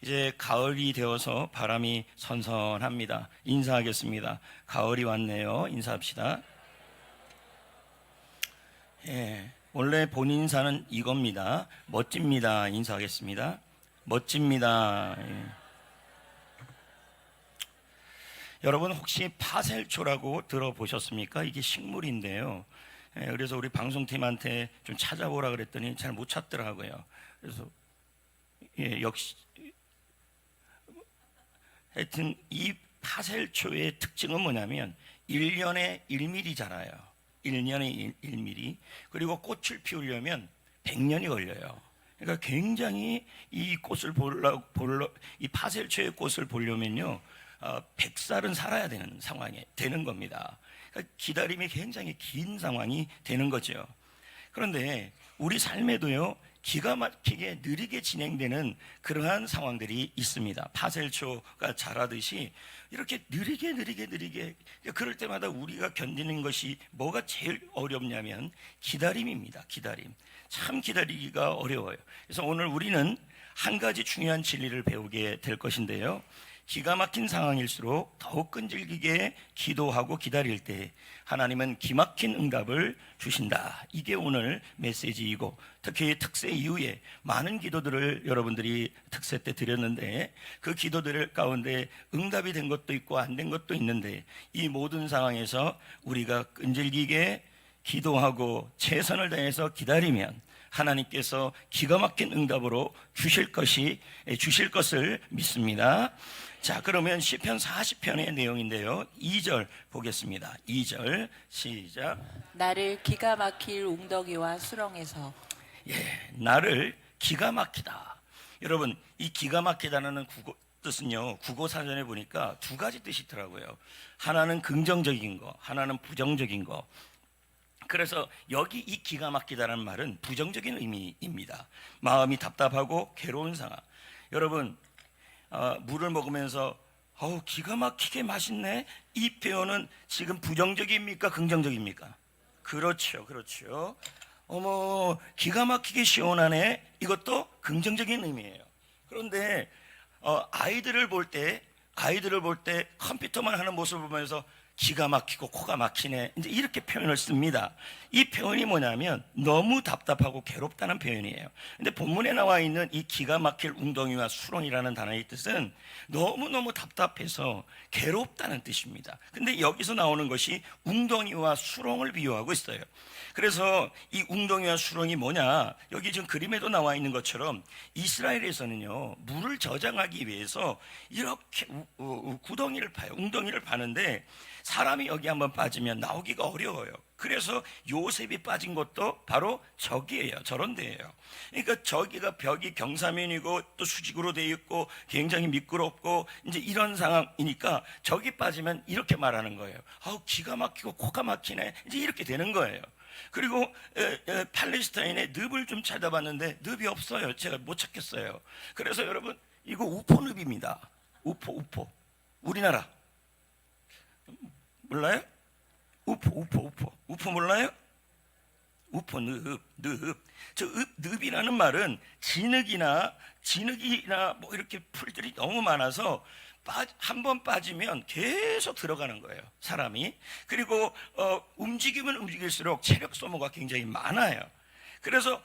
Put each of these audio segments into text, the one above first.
이제 가을이 되어서 바람이 선선합니다. 인사하겠습니다. 가을이 왔네요. 인사합시다. 예, 원래 본인 인사는 이겁니다. 멋집니다. 인사하겠습니다. 멋집니다. 예. 여러분 혹시 파셀초라고 들어보셨습니까? 이게 식물인데요. 예, 그래서 우리 방송팀한테 좀 찾아보라 그랬더니 잘 못 찾더라고요. 그래서 역시 하여튼 이 파셀초의 특징은 뭐냐면 1년에 1mm 자라요. 1년에 1mm. 그리고 꽃을 피우려면 100년이 걸려요. 그러니까 굉장히 이 꽃을 이 파셀초의 꽃을 보려면요 100살은 살아야 되는 상황이 되는 겁니다. 그러니까 기다림이 굉장히 긴 상황이 되는 거죠. 그런데 우리 삶에도요 기가 막히게 느리게 진행되는 그러한 상황들이 있습니다. 파셀초가 자라듯이 이렇게 느리게 그럴 때마다 우리가 견디는 것이 뭐가 제일 어렵냐면 기다림입니다. 기다림. 참 기다리기가 어려워요. 그래서 오늘 우리는 한 가지 중요한 진리를 배우게 될 것인데요, 기가 막힌 상황일수록 더욱 끈질기게 기도하고 기다릴 때 하나님은 기막힌 응답을 주신다. 이게 오늘 메시지이고, 특히 특세 이후에 많은 기도들을 여러분들이 특세 때 드렸는데 그 기도들 가운데 응답이 된 것도 있고 안 된 것도 있는데, 이 모든 상황에서 우리가 끈질기게 기도하고 최선을 다해서 기다리면 하나님께서 기가 막힌 응답으로 주실 것을 믿습니다. 자, 그러면 시편 40편의 내용인데요, 2절 보겠습니다. 2절 시작. 나를 기가 막힐 웅덩이와 수렁에서. 나를 기가 막히다. 여러분, 이 기가 막히다는 뜻은요, 국어사전에 보니까 두 가지 뜻이 있더라고요. 하나는 긍정적인 거, 하나는 부정적인 거. 그래서 여기 이 기가 막히다는 말은 부정적인 의미입니다. 마음이 답답하고 괴로운 상황. 여러분, 물을 먹으면서 기가 막히게 맛있네, 이 표현은 지금 부정적입니까 긍정적입니까? 그렇죠. 어머, 기가 막히게 시원하네, 이것도 긍정적인 의미예요. 그런데 아이들을 볼 때 컴퓨터만 하는 모습을 보면서 기가 막히고 코가 막히네, 이제 이렇게 표현을 씁니다. 이 표현이 뭐냐면 너무 답답하고 괴롭다는 표현이에요. 근데 본문에 나와 있는 이 기가 막힐 웅덩이와 수렁이라는 단어의 뜻은 너무너무 답답해서 괴롭다는 뜻입니다. 근데 여기서 나오는 것이 웅덩이와 수렁을 비유하고 있어요. 그래서 이 웅덩이와 수렁이 뭐냐, 여기 지금 그림에도 나와 있는 것처럼 이스라엘에서는요 물을 저장하기 위해서 이렇게 구덩이를 파요. 웅덩이를 파는데 사람이 여기 한번 빠지면 나오기가 어려워요. 그래서 요셉이 빠진 것도 바로 저기예요. 저런 데예요. 그러니까 저기가 벽이 경사면이고 또 수직으로 되어 있고 굉장히 미끄럽고 이제 이런 상황이니까 저기 빠지면 이렇게 말하는 거예요. 기가 막히고 코가 막히네, 이제 이렇게 되는 거예요. 그리고 팔레스타인에 늪을 좀 찾아봤는데 늪이 없어요. 제가 못 찾겠어요. 그래서 여러분, 이거 우포늪입니다. 우포. 우리나라 몰라요? 우포 몰라요? 우포 늪. 저 늪이라는 말은 진흙이나 뭐 이렇게 풀들이 너무 많아서 한 번 빠지면 계속 들어가는 거예요, 사람이. 그리고 움직이면 움직일수록 체력 소모가 굉장히 많아요. 그래서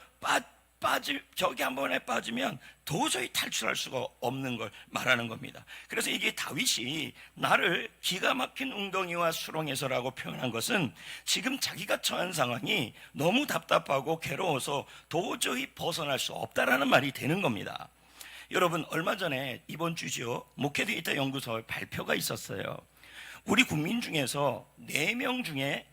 저기 한 번에 빠지면 도저히 탈출할 수가 없는 걸 말하는 겁니다. 그래서 이게 다윗이 나를 기가 막힌 웅덩이와 수렁에서라고 표현한 것은 지금 자기가 처한 상황이 너무 답답하고 괴로워서 도저히 벗어날 수 없다라는 말이 되는 겁니다. 여러분, 얼마 전에 이번 주죠, 목회 데이터 연구소 발표가 있었어요. 우리 국민 중에서 4명 중에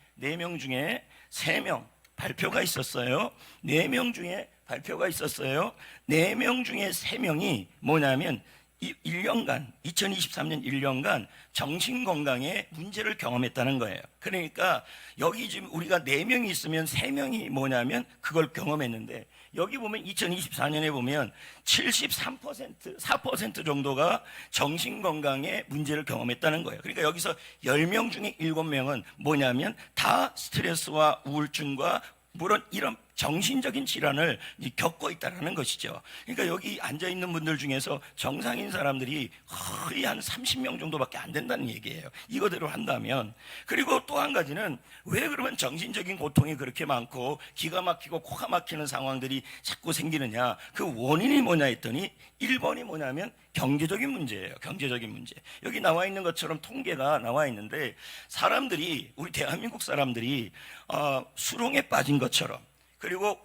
3명 발표가 있었어요. 4명 중에 발표가 있었어요. 4명 중에 3명이 뭐냐면 2023년 1년간 정신건강에 문제를 경험했다는 거예요. 그러니까 여기 지금 우리가 4명이 있으면 3명이 뭐냐면 그걸 경험했는데, 여기 보면 2024년에 보면 4% 정도가 정신건강에 문제를 경험했다는 거예요. 그러니까 여기서 10명 중에 7명은 뭐냐면 다 스트레스와 우울증과 물론 이런 정신적인 질환을 겪고 있다는 것이죠. 그러니까 여기 앉아 있는 분들 중에서 정상인 사람들이 거의 한 30명 정도밖에 안 된다는 얘기예요. 이거대로 한다면. 그리고 또 한 가지는 왜 그러면 정신적인 고통이 그렇게 많고 기가 막히고 코가 막히는 상황들이 자꾸 생기느냐? 그 원인이 뭐냐 했더니 1번이 뭐냐면 경제적인 문제예요. 경제적인 문제. 여기 나와 있는 것처럼 통계가 나와 있는데 사람들이, 우리 대한민국 사람들이 수렁에 빠진 것처럼, 그리고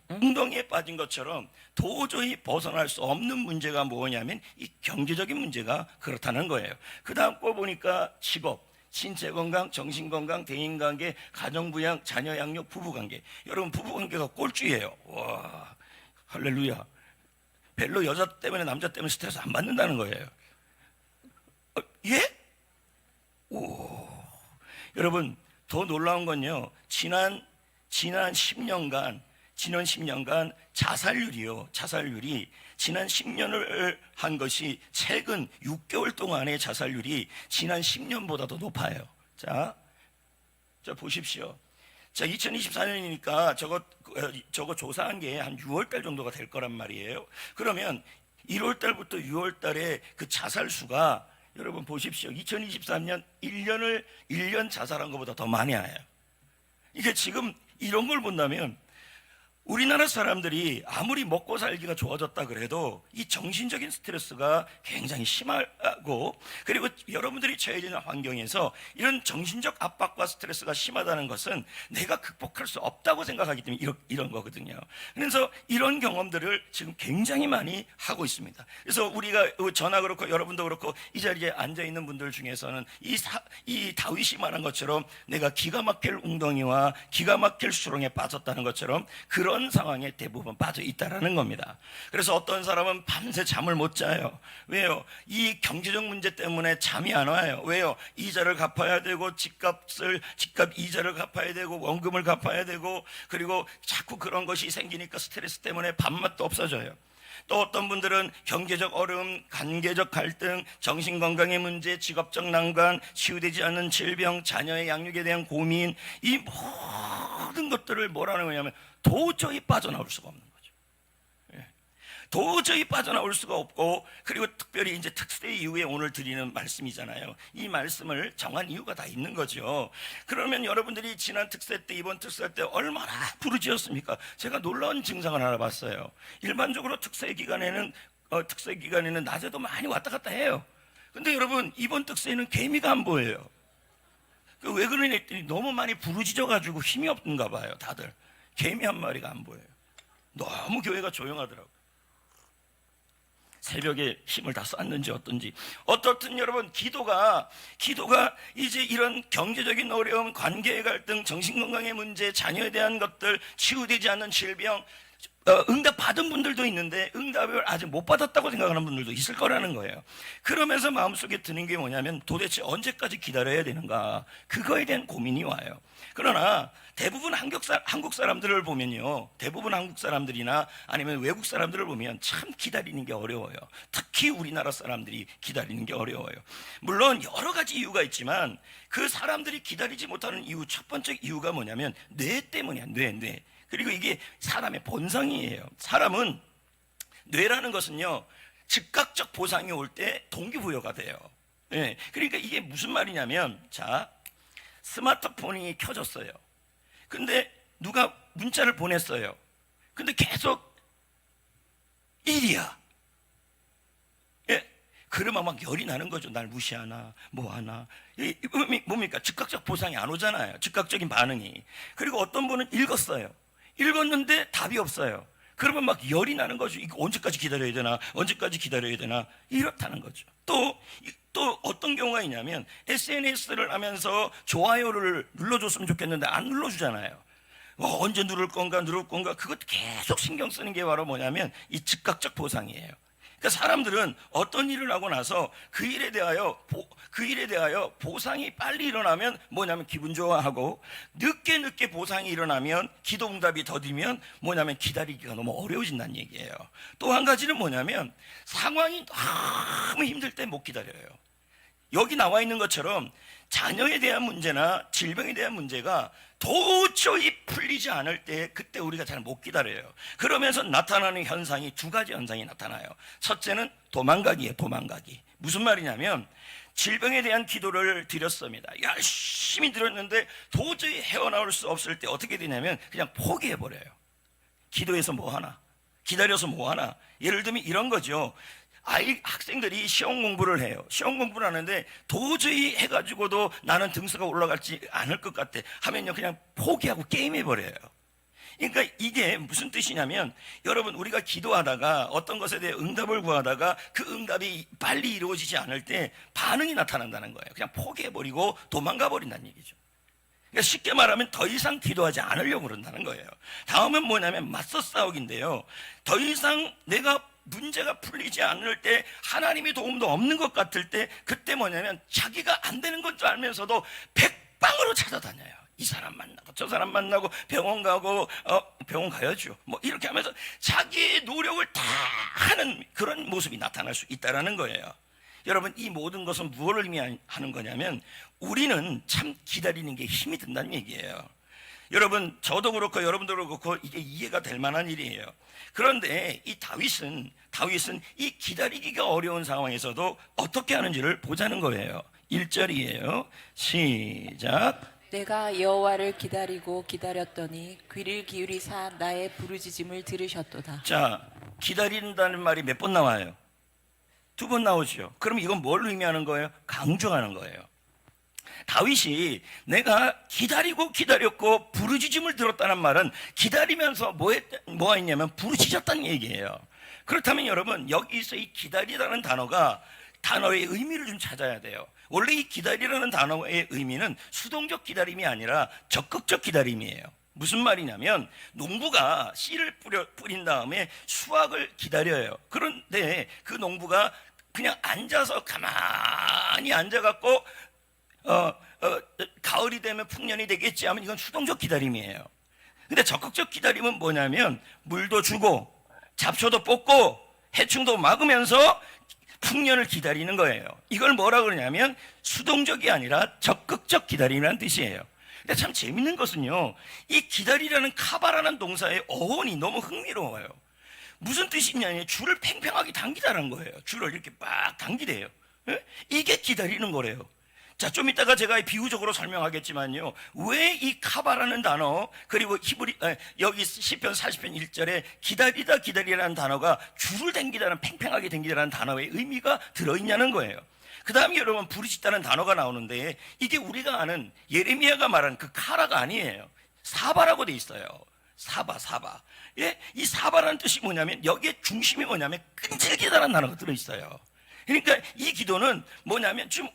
웅덩이에 빠진 것처럼 도저히 벗어날 수 없는 문제가 뭐냐면 이 경제적인 문제가 그렇다는 거예요. 그 다음 거 보니까 직업, 신체 건강, 정신 건강, 대인 관계, 가정 부양, 자녀 양육, 부부 관계. 여러분, 부부 관계가 꼴찌예요. 와, 할렐루야. 별로 여자 때문에 남자 때문에 스트레스 안 받는다는 거예요. 예? 오. 여러분, 더 놀라운 건요. 지난 10년간 자살률이 지난 10년을 한 것이 최근 6개월 동안의 자살률이 지난 10년보다 더 높아요. 자 보십시오. 자, 2024년이니까 저거 조사한 게 한 6월 달 정도가 될 거란 말이에요. 그러면 1월 달부터 6월 달에 그 자살 수가, 여러분 보십시오. 2023년 1년 자살한 것보다 더 많이 와요. 이게 지금 이런 걸 본다면 우리나라 사람들이 아무리 먹고 살기가 좋아졌다 그래도 이 정신적인 스트레스가 굉장히 심하고, 그리고 여러분들이 처해진 환경에서 이런 정신적 압박과 스트레스가 심하다는 것은 내가 극복할 수 없다고 생각하기 때문에 이런 거거든요. 그래서 이런 경험들을 지금 굉장히 많이 하고 있습니다. 그래서 우리가 저나 그렇고 여러분도 그렇고 이 자리에 앉아 있는 분들 중에서는 이 다윗이 말한 것처럼 내가 기가 막힐 웅덩이와 기가 막힐 수렁에 빠졌다는 것처럼 그런 상황에 대부분 빠져 있다라는 겁니다. 그래서 어떤 사람은 밤새 잠을 못 자요. 왜요? 이 경제적 문제 때문에 잠이 안 와요. 왜요? 이자를 갚아야 되고 집값 이자를 갚아야 되고 원금을 갚아야 되고, 그리고 자꾸 그런 것이 생기니까 스트레스 때문에 밥맛도 없어져요. 또 어떤 분들은 경제적 어려움, 관계적 갈등, 정신건강의 문제, 직업적 난관, 치유되지 않는 질병, 자녀의 양육에 대한 고민, 이 모든 것들을 뭐라는 거냐면 도저히 빠져나올 수가 없는 거죠. 예. 도저히 빠져나올 수가 없고, 그리고 특별히 이제 특세 이후에 오늘 드리는 말씀이잖아요. 이 말씀을 정한 이유가 다 있는 거죠. 그러면 여러분들이 지난 특세 때, 이번 특세 때 얼마나 부르짖었습니까? 제가 놀라운 증상을 하나 봤어요. 일반적으로 특세 기간에는 낮에도 많이 왔다 갔다 해요. 근데 여러분, 이번 특세에는 개미가 안 보여요. 왜 그러냐 했더니 너무 많이 부르짖어가지고 힘이 없는가 봐요. 다들 개미 한 마리가 안 보여요. 너무 교회가 조용하더라고요. 새벽에 힘을 다 쐈는지 어떤지. 어떻든 여러분, 기도가 이제 이런 경제적인 어려움, 관계의 갈등, 정신건강의 문제, 자녀에 대한 것들, 치유되지 않는 질병, 응답 받은 분들도 있는데 응답을 아직 못 받았다고 생각하는 분들도 있을 거라는 거예요. 그러면서 마음속에 드는 게 뭐냐면 도대체 언제까지 기다려야 되는가, 그거에 대한 고민이 와요. 그러나 대부분 한국 사람들을 보면요, 대부분 한국 사람들이나 아니면 외국 사람들을 보면 참 기다리는 게 어려워요. 특히 우리나라 사람들이 기다리는 게 어려워요. 물론 여러 가지 이유가 있지만 그 사람들이 기다리지 못하는 이유, 첫 번째 이유가 뭐냐면 뇌 때문이야. 뇌. 그리고 이게 사람의 본성이에요. 사람은, 뇌라는 것은요, 즉각적 보상이 올 때 동기부여가 돼요. 예. 그러니까 이게 무슨 말이냐면, 자, 스마트폰이 켜졌어요. 근데 누가 문자를 보냈어요. 근데 계속 일이야. 예. 그러면 막 열이 나는 거죠. 날 무시하나, 뭐 하나. 뭡니까? 즉각적 보상이 안 오잖아요. 즉각적인 반응이. 그리고 어떤 분은 읽었는데 답이 없어요. 그러면 막 열이 나는 거죠. 이거 언제까지 기다려야 되나, 이렇다는 거죠. 또 어떤 경우가 있냐면 SNS를 하면서 좋아요를 눌러줬으면 좋겠는데 안 눌러주잖아요. 언제 누를 건가, 그것도 계속 신경 쓰는 게 바로 뭐냐면 이 즉각적 보상이에요. 그러니까 사람들은 어떤 일을 하고 나서 그 일에 대하여 보상이 빨리 일어나면 뭐냐면 기분 좋아하고, 늦게 보상이 일어나면, 기도 응답이 더디면 뭐냐면 기다리기가 너무 어려워진다는 얘기예요. 또 한 가지는 뭐냐면 상황이 너무 힘들 때 못 기다려요. 여기 나와 있는 것처럼 자녀에 대한 문제나 질병에 대한 문제가 도저히 풀리지 않을 때 그때 우리가 잘 못 기다려요. 그러면서 나타나는 현상이 두 가지 현상이 나타나요. 첫째는 도망가기예요. 도망가기. 무슨 말이냐면 질병에 대한 기도를 드렸습니다. 열심히 드렸는데 도저히 헤어나올 수 없을 때 어떻게 되냐면 그냥 포기해버려요. 기도해서 뭐하나, 기다려서 뭐하나. 예를 들면 이런 거죠. 학생들이 시험 공부를 해요. 시험 공부를 하는데 도저히 해가지고도 나는 등수가 올라갈지 않을 것 같아 하면요 그냥 포기하고 게임해버려요. 그러니까 이게 무슨 뜻이냐면 여러분, 우리가 기도하다가 어떤 것에 대해 응답을 구하다가 그 응답이 빨리 이루어지지 않을 때 반응이 나타난다는 거예요. 그냥 포기해버리고 도망가 버린다는 얘기죠. 그러니까 쉽게 말하면 더 이상 기도하지 않으려고 그런다는 거예요. 다음은 뭐냐면 맞서 싸우기인데요. 더 이상 내가 문제가 풀리지 않을 때, 하나님의 도움도 없는 것 같을 때, 그때 뭐냐면 자기가 안 되는 건 줄 알면서도 백방으로 찾아다녀요. 이 사람 만나고 저 사람 만나고 병원 가고 병원 가야죠. 뭐 이렇게 하면서 자기의 노력을 다 하는 그런 모습이 나타날 수 있다는 거예요. 여러분, 이 모든 것은 무엇을 의미하는 거냐면 우리는 참 기다리는 게 힘이 든다는 얘기예요. 여러분, 저도 그렇고 여러분도 그렇고 이게 이해가 될 만한 일이에요. 그런데 이 다윗은 이 기다리기가 어려운 상황에서도 어떻게 하는지를 보자는 거예요. 1절이에요. 시작. 내가 여호와를 기다리고 기다렸더니 귀를 기울이사 나의 부르짖음을 들으셨도다. 자, 기다린다는 말이 몇 번 나와요? 2번 나오죠. 그럼 이건 뭘 의미하는 거예요? 강조하는 거예요. 다윗이 내가 기다리고 기다렸고 부르짖음을 들었다는 말은 기다리면서 뭐가 있냐면 부르짖었다는 얘기예요. 그렇다면 여러분, 여기서 이 기다리라는 단어의 의미를 좀 찾아야 돼요. 원래 이 기다리라는 단어의 의미는 수동적 기다림이 아니라 적극적 기다림이에요. 무슨 말이냐면 농부가 씨를 뿌린 다음에 수확을 기다려요. 그런데 그 농부가 그냥 앉아서 가만히 앉아갖고 가을이 되면 풍년이 되겠지 하면 이건 수동적 기다림이에요. 근데 적극적 기다림은 뭐냐면 물도 주고 잡초도 뽑고 해충도 막으면서 풍년을 기다리는 거예요. 이걸 뭐라 그러냐면 수동적이 아니라 적극적 기다림이라는 뜻이에요. 근데 참 재밌는 것은요, 이 기다리라는 카바라는 동사의 어원이 너무 흥미로워요. 무슨 뜻이냐면 줄을 팽팽하게 당기다는 거예요. 줄을 이렇게 막 당기래요. 이게 기다리는 거래요. 자, 좀 이따가 제가 비유적으로 설명하겠지만요, 왜 이 카바라는 단어, 그리고 여기 시편 40편 1절에 기다리라는 단어가 줄을 당기다는, 팽팽하게 당기다라는 단어의 의미가 들어있냐는 거예요. 그 다음에 여러분, 부르짖다는 단어가 나오는데 이게 우리가 아는 예레미야가 말한 그 카라가 아니에요. 사바라고 돼 있어요. 사바. 예? 이 사바라는 뜻이 뭐냐면 여기에 중심이 뭐냐면 끈질기다라는 단어가 들어있어요. 그러니까 이 기도는 뭐냐면 좀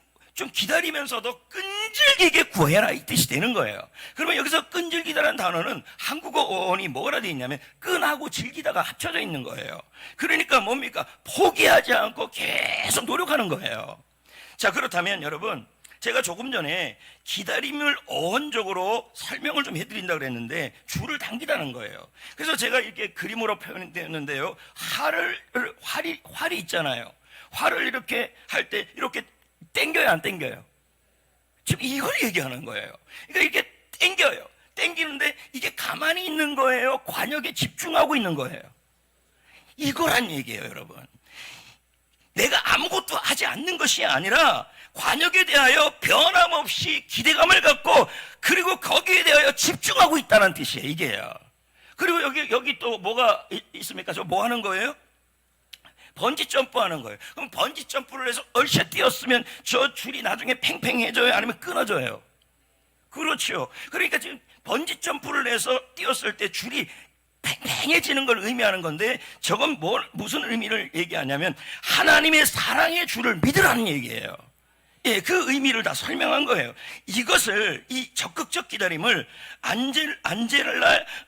기다리면서도 끈질기게 구해라, 이 뜻이 되는 거예요. 그러면 여기서 끈질기다라는 단어는 한국어 어원이 뭐라 되어 있냐면 끈하고 질기다가 합쳐져 있는 거예요. 그러니까 뭡니까? 포기하지 않고 계속 노력하는 거예요. 자, 그렇다면 여러분, 제가 조금 전에 기다림을 어원적으로 설명을 좀 해드린다고 그랬는데 줄을 당기다는 거예요. 그래서 제가 이렇게 그림으로 표현했는데요, 활이 있잖아요. 활을 이렇게 할 때 이렇게 땡겨요, 안 땡겨요? 지금 이걸 얘기하는 거예요. 그러니까 이렇게 땡겨요. 땡기는데 이게 가만히 있는 거예요? 관역에 집중하고 있는 거예요? 이거란 얘기예요, 여러분. 내가 아무것도 하지 않는 것이 아니라 관역에 대하여 변함없이 기대감을 갖고 그리고 거기에 대하여 집중하고 있다는 뜻이에요, 이게요. 그리고 여기 또 뭐가 있습니까? 저 뭐 하는 거예요? 번지 점프하는 거예요. 그럼 번지 점프를 해서 얼샷 뛰었으면 저 줄이 나중에 팽팽해져요? 아니면 끊어져요? 그렇죠. 그러니까 지금 번지 점프를 해서 뛰었을 때 줄이 팽팽해지는 걸 의미하는 건데, 저건 무슨 의미를 얘기하냐면 하나님의 사랑의 줄을 믿으라는 얘기예요. 예, 그 의미를 다 설명한 거예요. 이것을, 이 적극적 기다림을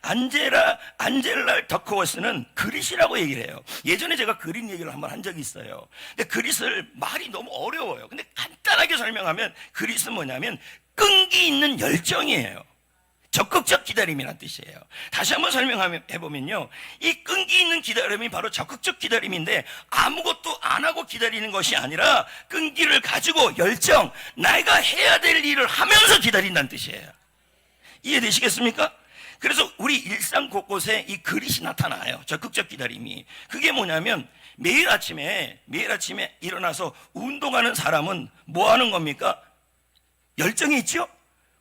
안젤라 더크워스는 그릿이라고 얘기를 해요. 예전에 제가 그릿 얘기를 한번 한 적이 있어요. 근데 그릿을 말이 너무 어려워요. 근데 간단하게 설명하면 그릿은 뭐냐면 끈기 있는 열정이에요. 적극적 기다림이란 뜻이에요. 다시 한번 설명해 보면요, 이 끈기 있는 기다림이 바로 적극적 기다림인데, 아무것도 안 하고 기다리는 것이 아니라 끈기를 가지고 열정, 내가 해야 될 일을 하면서 기다린다는 뜻이에요. 이해되시겠습니까? 그래서 우리 일상 곳곳에 이 그릇이 나타나요. 적극적 기다림이. 그게 뭐냐면 매일 아침에 일어나서 운동하는 사람은 뭐 하는 겁니까? 열정이 있죠?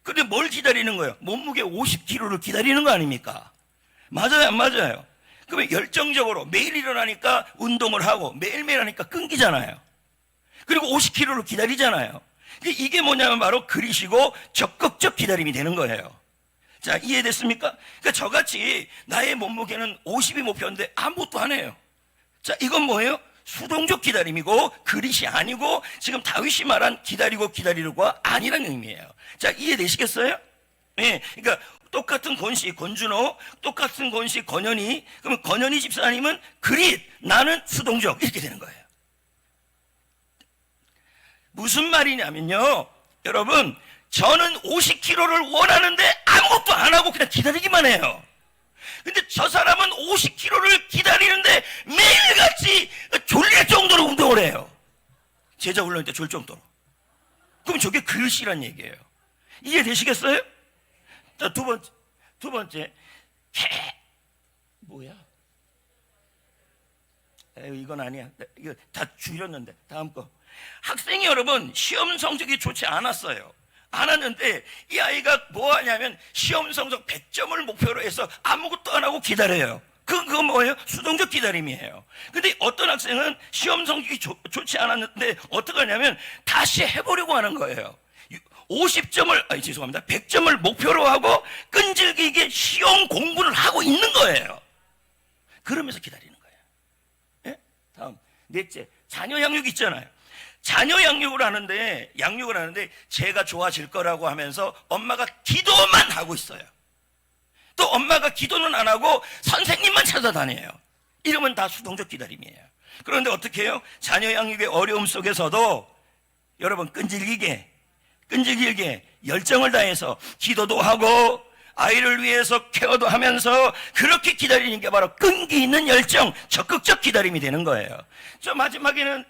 근데 뭘 기다리는 거예요? 몸무게 50kg를 기다리는 거 아닙니까? 맞아요, 안 맞아요? 그러면 열정적으로 매일 일어나니까 운동을 하고 매일매일 하니까 끊기잖아요. 그리고 50kg를 기다리잖아요. 이게 뭐냐면 바로 그릇이고 적극적 기다림이 되는 거예요. 자, 이해됐습니까? 그러니까 저같이 나의 몸무게는 50이 목표인데 아무것도 안 해요. 자, 이건 뭐예요? 수동적 기다림이고 그릇이 아니고 지금 다윗이 말한 기다리고 기다리고가 아니라는 의미예요. 자, 이해되시겠어요? 예, 그러니까 똑같은 권씨 권준호, 똑같은 권씨 권현희, 그러면 권현희 집사님은 그릿, 나는 수동적, 이렇게 되는 거예요. 무슨 말이냐면요, 여러분, 저는 50kg를 원하는데 아무것도 안 하고 그냥 기다리기만 해요. 근데 저 사람은 50kg를 기다리는데 매일같이 졸릴 정도로 운동을 해요. 제자 훈련 때 졸 정도로. 그럼 저게 그릇이란 얘기예요. 이해되시겠어요? 자, 두 번째. 뭐야? 에이, 이건 아니야. 이거 다 줄였는데. 다음 거. 학생이 여러분, 시험 성적이 좋지 않았어요. 안 왔는데 이 아이가 뭐 하냐면 시험 성적 100점을 목표로 해서 아무것도 안 하고 기다려요. 그거 뭐예요? 수동적 기다림이에요. 근데 어떤 학생은 시험 성적이 좋지 않았는데 어떻게 하냐면 다시 해보려고 하는 거예요. 100점을 목표로 하고 끈질기게 시험 공부를 하고 있는 거예요. 그러면서 기다리는 거예요. 예? 다음, 넷째, 자녀 양육 있잖아요. 자녀 양육을 하는데 제가 좋아질 거라고 하면서 엄마가 기도만 하고 있어요. 또 엄마가 기도는 안 하고 선생님만 찾아다녀요. 이러면 다 수동적 기다림이에요. 그런데 어떻게 해요? 자녀 양육의 어려움 속에서도 여러분 끈질기게 열정을 다해서 기도도 하고 아이를 위해서 케어도 하면서 그렇게 기다리는 게 바로 끈기 있는 열정, 적극적 기다림이 되는 거예요. 저 마지막에는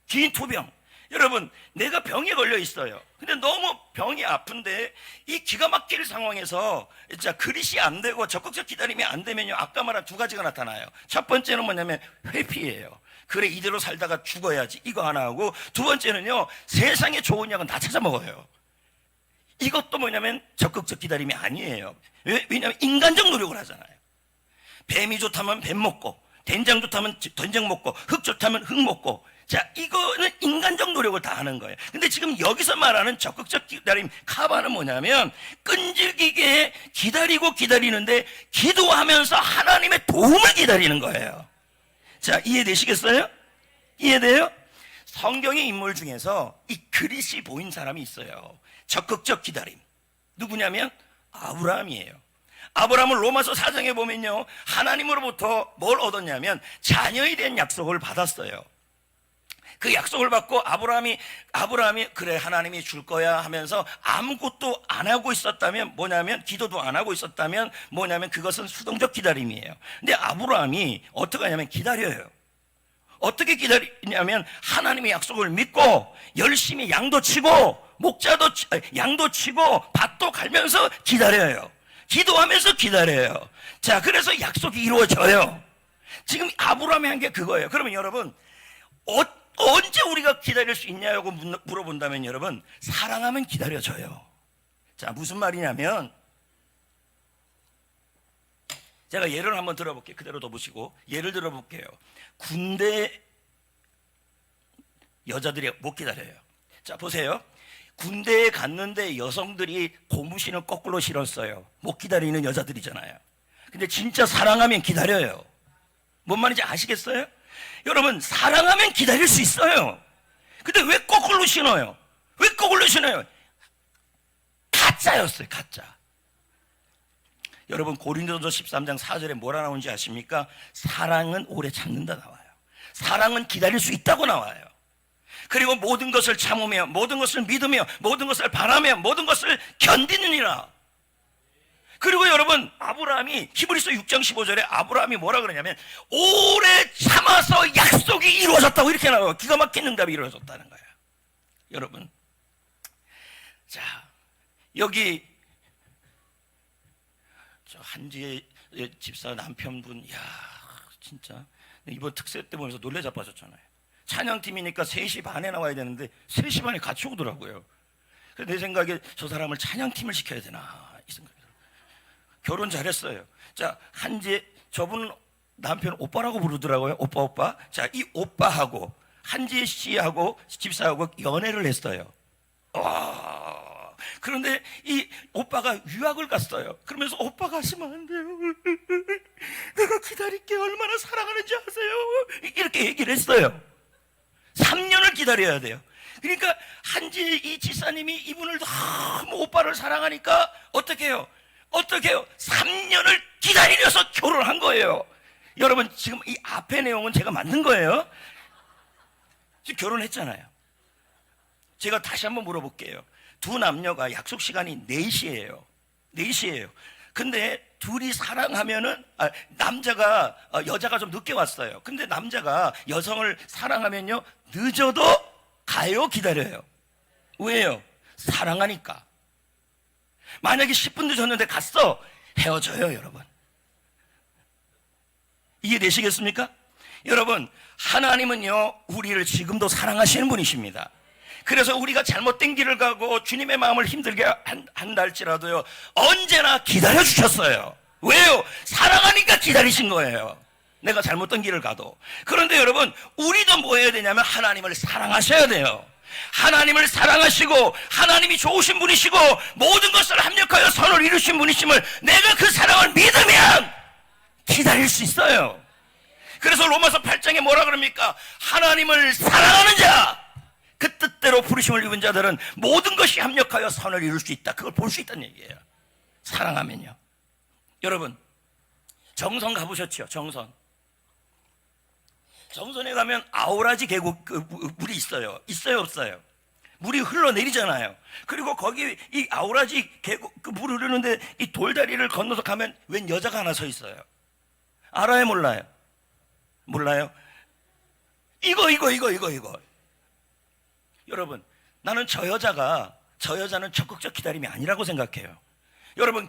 긴 투병. 여러분, 내가 병에 걸려 있어요. 근데 너무 병이 아픈데 이 기가 막힐 상황에서 진짜 그릇이 안 되고 적극적 기다림이 안 되면요, 아까 말한 두 가지가 나타나요. 첫 번째는 뭐냐면 회피예요. 그래, 이대로 살다가 죽어야지, 이거 하나 하고, 두 번째는요, 세상에 좋은 약은 다 찾아 먹어요. 이것도 뭐냐면 적극적 기다림이 아니에요. 왜냐하면 인간적 노력을 하잖아요. 뱀이 좋다면 뱀 먹고, 된장 좋다면 된장 먹고, 흙 좋다면 흙 먹고. 자, 이거는 인간적 노력을 다 하는 거예요. 근데 지금 여기서 말하는 적극적 기다림, 카바는 뭐냐면 끈질기게 기다리고 기다리는데 기도하면서 하나님의 도움을 기다리는 거예요. 자, 이해되시겠어요? 이해돼요? 성경의 인물 중에서 이 그릇이 보인 사람이 있어요. 적극적 기다림. 누구냐면 아브라함이에요. 아브라함은 로마서 4장에 보면요, 하나님으로부터 뭘 얻었냐면 자녀에 대한 약속을 받았어요. 그 약속을 받고 아브라함이 그래, 하나님이 줄 거야 하면서 아무것도 안 하고 있었다면 뭐냐면, 기도도 안 하고 있었다면 뭐냐면 그것은 수동적 기다림이에요. 근데 아브라함이 어떻게 하냐면 기다려요. 어떻게 기다리냐면 하나님의 약속을 믿고 열심히 양도 치고 양도 치고 밭도 갈면서 기다려요. 기도하면서 기다려요. 자, 그래서 약속이 이루어져요. 지금 아브라함이 한 게 그거예요. 그러면 여러분, 언제 우리가 기다릴 수 있냐고 물어본다면 여러분, 사랑하면 기다려져요. 자, 무슨 말이냐면, 제가 예를 한번 들어볼게요. 그대로 둬보시고 예를 들어볼게요. 군대 여자들이 못 기다려요. 자, 보세요. 군대에 갔는데 여성들이 고무신을 거꾸로 신었어요. 못 기다리는 여자들이잖아요. 근데 진짜 사랑하면 기다려요. 뭔 말인지 아시겠어요? 여러분, 사랑하면 기다릴 수 있어요. 근데 왜 거꾸로 신어요? 왜 거꾸로 신어요? 가짜였어요, 가짜. 여러분, 고린도서 13장 4절에 뭐라 나오는지 아십니까? 사랑은 오래 참는다 나와요. 사랑은 기다릴 수 있다고 나와요. 그리고 모든 것을 참으며 모든 것을 믿으며 모든 것을 바라며 모든 것을 견디느니라. 그리고 여러분, 아브라함이 히브리서 6장 15절에 아브라함이 뭐라 그러냐면 오래 참아서 약속이 이루어졌다고 이렇게 나와요. 기가 막힌 응답이 이루어졌다는 거예요. 여러분, 자, 여기 저 한지의 집사 남편분, 야 진짜 이번 특세 때 보면서 놀래 자빠졌잖아요. 찬양팀이니까 3시 반에 나와야 되는데 3시 반에 같이 오더라고요. 그래서 내 생각에 저 사람을 찬양팀을 시켜야 되나 이 생각이 들어요. 결혼 잘했어요. 자, 한지 저분 남편 오빠라고 부르더라고요. 오빠. 자, 이 오빠하고 한지 씨하고 집사하고 연애를 했어요. 와. 그런데 이 오빠가 유학을 갔어요. 그러면서 오빠 가시면 안 돼요. 내가 기다릴게. 얼마나 사랑하는지 아세요? 이렇게 얘기를 했어요. 3년을 기다려야 돼요. 그러니까 한지 이 지사님이 이분을 너무 오빠를 사랑하니까 어떻게 해요? 3년을 기다리려서 결혼한 거예요. 여러분, 지금 이 앞의 내용은 제가 만든 거예요. 지금 결혼했잖아요. 제가 다시 한번 물어볼게요. 두 남녀가 약속 시간이 4시예요. 4시예요. 근데 둘이 사랑하면은 남자가 여자가 좀 늦게 왔어요. 근데 남자가 여성을 사랑하면요, 늦어도 가요, 기다려요? 왜요? 사랑하니까. 만약에 10분 늦었는데 갔어, 헤어져요, 여러분. 이해되시겠습니까? 여러분, 하나님은요, 우리를 지금도 사랑하시는 분이십니다. 그래서 우리가 잘못된 길을 가고 주님의 마음을 힘들게 한다 할지라도요, 언제나 기다려주셨어요. 왜요? 사랑하니까 기다리신 거예요. 내가 잘못된 길을 가도. 그런데 여러분, 우리도 뭐 해야 되냐면 하나님을 사랑하셔야 돼요. 하나님을 사랑하시고 하나님이 좋으신 분이시고 모든 것을 합력하여 선을 이루신 분이심을 내가 그 사랑을 믿으면 기다릴 수 있어요. 그래서 로마서 8장에 뭐라 그럽니까? 하나님을 사랑하는 자, 그 뜻대로 부르심을 입은 자들은 모든 것이 합력하여 선을 이룰 수 있다. 그걸 볼 수 있다는 얘기예요. 사랑하면요. 여러분, 정선 가보셨죠? 정선에 가면 아오라지 계곡 그 물이 있어요. 있어요, 없어요? 물이 흘러내리잖아요. 그리고 거기 이 아오라지 계곡 그 물 흐르는데 이 돌다리를 건너서 가면 웬 여자가 하나 서 있어요. 알아요, 몰라요? 몰라요? 이거. 여러분, 나는 저 여자는 적극적 기다림이 아니라고 생각해요. 여러분,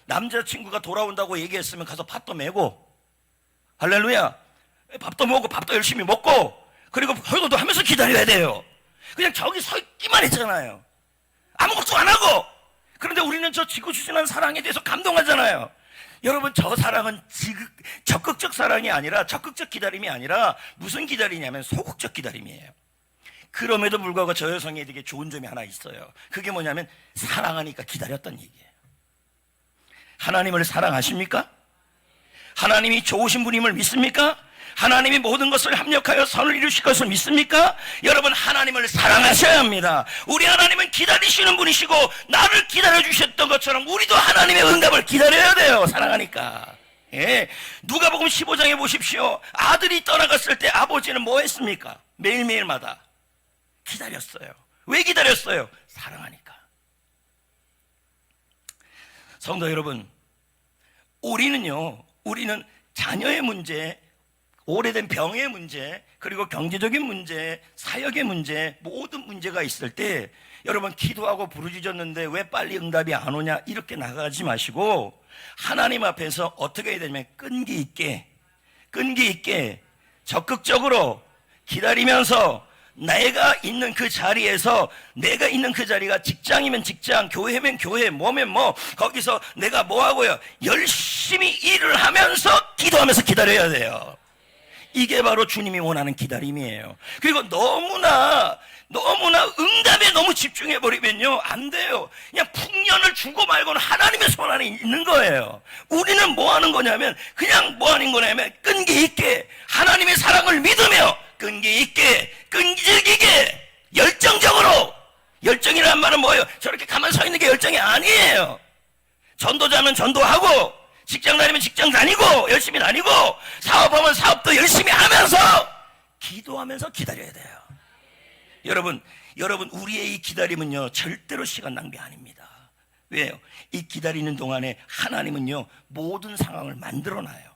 남자친구가 돌아온다고 얘기했으면 가서 밥도 메고, 할렐루야, 밥도 먹고 밥도 열심히 먹고, 그리고 효도도 하면서 기다려야 돼요. 그냥 저기 서 있기만 했잖아요. 아무것도 안 하고. 그런데 우리는 저 지고지순한 사랑에 대해서 감동하잖아요. 여러분, 저 사랑은 적극적 사랑이 아니라, 적극적 기다림이 아니라 무슨 기다리냐면 소극적 기다림이에요. 그럼에도 불구하고 저 여성에 되게 좋은 점이 하나 있어요. 그게 뭐냐면 사랑하니까 기다렸던 얘기예요. 하나님을 사랑하십니까? 하나님이 좋으신 분임을 믿습니까? 하나님이 모든 것을 합력하여 선을 이루실 것을 믿습니까? 여러분, 하나님을 사랑하셔야 합니다. 우리 하나님은 기다리시는 분이시고 나를 기다려주셨던 것처럼 우리도 하나님의 응답을 기다려야 돼요. 사랑하니까. 예. 누가복음 15장에 보십시오. 아들이 떠나갔을 때 아버지는 뭐 했습니까? 매일매일마다 기다렸어요. 왜 기다렸어요? 사랑하니까. 성도 여러분, 우리는 자녀의 문제, 오래된 병의 문제, 그리고 경제적인 문제, 사역의 문제, 모든 문제가 있을 때 여러분, 기도하고 부르짖었는데 왜 빨리 응답이 안 오냐 이렇게 나가지 마시고 하나님 앞에서 어떻게 해야 되냐면 끈기 있게 적극적으로 기다리면서 내가 있는 그 자리에서, 내가 있는 그 자리가 직장이면 직장, 교회면 교회, 뭐면 뭐, 거기서 내가 뭐 하고요? 열심히 일을 하면서 기도하면서 기다려야 돼요. 이게 바로 주님이 원하는 기다림이에요. 그리고 너무나 응답에 너무 집중해버리면요, 안 돼요. 그냥 풍년을 주고 말고는 하나님의 손 안에 있는 거예요. 우리는 뭐 하는 거냐면, 그냥 뭐 하는 거냐면, 끈기 있게, 하나님의 사랑을 믿으며, 끈기 있게, 끈질기게, 열정적으로. 열정이라는 말은 뭐예요? 저렇게 가만 서 있는 게 열정이 아니에요. 전도자면 전도하고, 직장 다니면 직장 다니고, 열심히 다니고, 사업하면 사업도 열심히 하면서 기도하면서 기다려야 돼요. 여러분 우리의 이 기다림은요 절대로 시간 낭비 아닙니다. 왜요? 이 기다리는 동안에 하나님은요 모든 상황을 만들어놔요.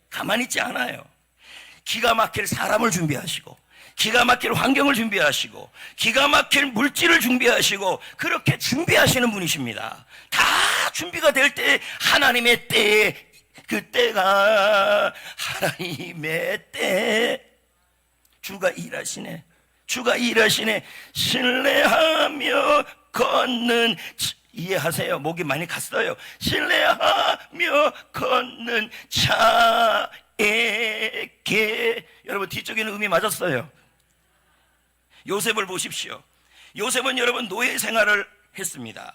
가만히 있지 않아요. 기가 막힐 사람을 준비하시고, 기가 막힐 환경을 준비하시고, 기가 막힐 물질을 준비하시고, 그렇게 준비하시는 분이십니다. 다 준비가 될 때 하나님의 때에, 그 때가 하나님의 때, 주가 일하시네. 주가 일하시네. 신뢰하며 걷는, 이해하세요? 목이 많이 갔어요. 신뢰하며 걷는 자에게. 여러분 뒤쪽에는 음이 맞았어요. 요셉을 보십시오. 요셉은 여러분 노예 생활을 했습니다.